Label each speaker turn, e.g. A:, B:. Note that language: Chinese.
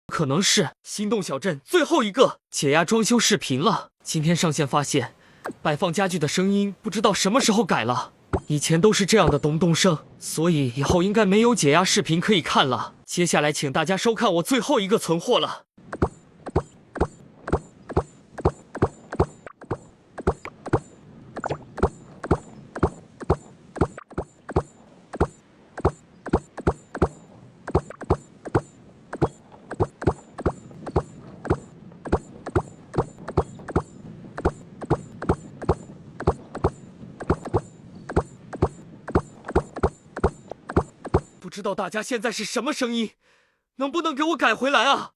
A: 可能是心动小镇最后一个解压装修视频了。今天上线发现，摆放家具的声音不知道什么时候改了，以前都是这样的咚咚声，所以以后应该没有解压视频可以看了。接下来请大家收看我最后一个存货了。不知道大家现在是什么声音，能不能给我改回来啊？